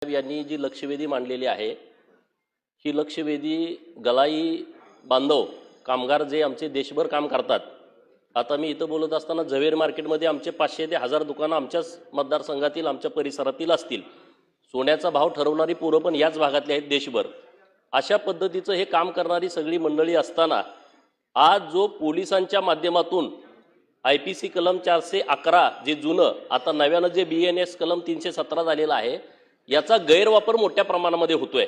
यांनी जी लक्षवेधी मांडलेली आहे ही लक्षवेधी गलाई बांधव कामगार जे आमचे देशभर काम करतात। आता मी इथं बोलत असताना झवेर मार्केटमध्ये आमचे 500 ते 1000 दुकानं आमच्याच मतदारसंघातील आमच्या परिसरातील असतील। सोन्याचा भाव ठरवणारी पोरं पण याच भागातले आहेत देशभर। अशा पद्धतीचं हे काम करणारी सगळी मंडळी असताना आज जो पोलिसांच्या माध्यमातून IPC कलम 411 जे जुनं आता नव्यानं जे BNS कलम 317 झालेला आहे याचा गैरवापर मोठ्या प्रमाणामध्ये होतोय।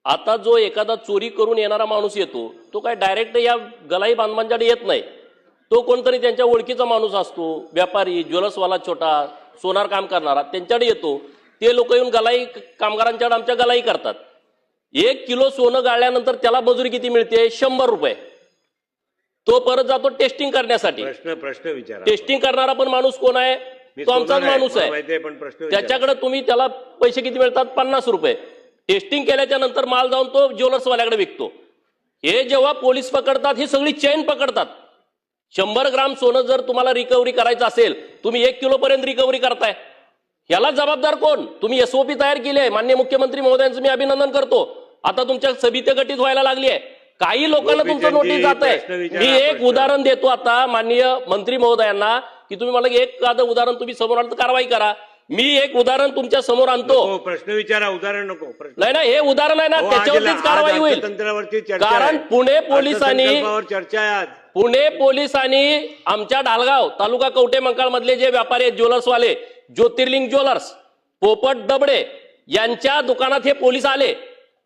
आता जो एखादा चोरी करून येणारा माणूस येतो तो काय डायरेक्ट या गलाई बांधवांकडे येत नाही, तो कोणतरी त्यांच्या ओळखीचा माणूस असतो, व्यापारी, ज्वेलर्सवाला छोटा सोनार काम करणारा त्यांच्याकडे येतो। ते लोक येऊन गलाई कामगारांच्याकडे आमच्या गलाई करतात। 1 किलो सोनं गाळल्यानंतर त्याला मजुरी किती मिळते? 100 रुपये। तो परत जातो टेस्टिंग करण्यासाठी। प्रश्न विचारा। टेस्टिंग करणारा पण माणूस कोण आहे? तो आमचाच माणूस आहे। त्याच्याकडे तुम्ही त्याला पैसे किती मिळतात? 50 रुपये। टेस्टिंग केल्याच्या नंतर माल जाऊन तो ज्वेलर्सवाल्याकडे विकतो। हे जेव्हा पोलीस पकडतात ही सगळी चेन पकडतात। 100 ग्राम सोनं जर तुम्हाला रिकव्हरी करायचं असेल, तुम्ही 1 किलो पर्यंत रिकव्हरी करताय, याला जबाबदार कोण? तुम्ही SOP तयार केली आहे, माननीय मुख्यमंत्री महोदयांचं मी अभिनंदन करतो। आता तुमच्या समिती गठीत व्हायला लागली आहे, काही लोकांना तुमचं नोटीस जात आहे। मी एक उदाहरण देतो आता माननीय मंत्री महोदयांना की तुम्ही मला एक उदाहरण तुम्ही समोर आणलं तर कारवाई करा। मी एक उदाहरण तुमच्या समोर आणतो। प्रश्न विचारा, उदाहरण नको। नाही ना, हे उदाहरण आहे ना, त्याच्यावरतीच कारवाई होईल। कारण पुणे पोलिसांनी आमच्या ढालगाव तालुका कवठे मंकाळ मधले जे व्यापारी आहेत, ज्वेलर्सवाले, ज्योतिर्लिंग ज्वेलर्स, पोपट दबडे यांच्या दुकानात हे पोलीस आले।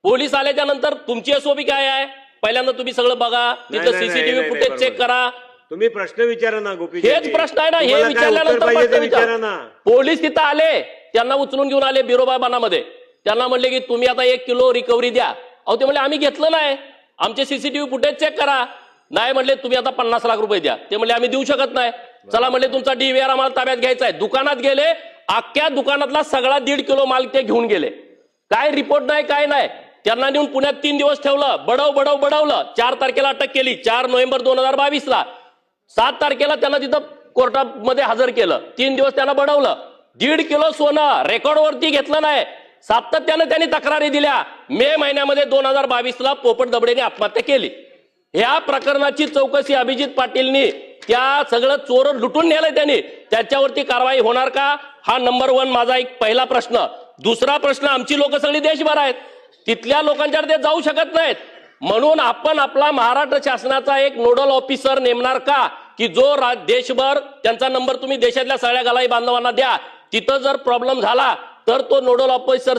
पोलीस आल्याच्या नंतर तुमची SOP काय आहे? पहिल्यांदा तुम्ही सगळं बघा, तिथं CCTV फुटेज चेक करा। तुम्ही प्रश्न विचारा ना गोपी। हेच प्रश्न आहे ना, हे विचारल्यानंतर प्रश्न विचारा ना। पोलीस तिथं आले, त्यांना उचलून घेऊन आले बिरोबाबानामध्ये, त्यांना म्हणले की तुम्ही आता 1 किलो रिकव्हरी द्या। अहो ते म्हणले आम्ही घेतलं नाही, आमचे CCTV फुटेज चेक करा। नाही म्हणले तुम्ही आता 50 लाख रुपये द्या। ते म्हणले आम्ही देऊ शकत नाही। चला म्हणले तुमचा DVR आम्हाला ताब्यात घ्यायचा आहे। दुकानात गेले, अख्ख्या दुकानातला सगळा 1.5 किलो माल ते घेऊन गेले। काय रिपोर्ट नाही, काय नाही। त्यांना नेऊन पुण्यात 3 दिवस ठेवलं, बडवलं। 4 तारखेला अटक केली, 4 नोव्हेंबर 2022 ला। 7 तारखेला त्यांना तिथं कोर्टामध्ये हजर केलं, 3 दिवस त्यांना बडवलं। 1.5 किलो सोनं रेकॉर्डवरती घेतलं नाही, सातत्यानं त्यांनी तक्रारी दिल्या। मे महिन्यामध्ये 2022 ला पोपट दबडेने आत्महत्या केली। ह्या प्रकरणाची चौकशी अभिजित पाटीलनी, त्या सगळं चोर लुटून नेलंय त्यांनी, त्याच्यावरती कारवाई होणार का? हा नंबर 1 माझा एक पहिला प्रश्न। दुसरा प्रश्न, आमची लोक सगळी देशभर आहेत, तिथल्या लोकांच्याकडे ते जाऊ शकत नाहीत, म्हणून आपण आपला महाराष्ट्र शासनाचा एक नोडल ऑफिसर नेमणार का की जो देशभर त्यांचा नंबर तुम्ही देशातल्या सगळ्या गलाई बांधवांना द्या, तिथं जर प्रॉब्लेम झाला तर तो नोडल ऑफिसर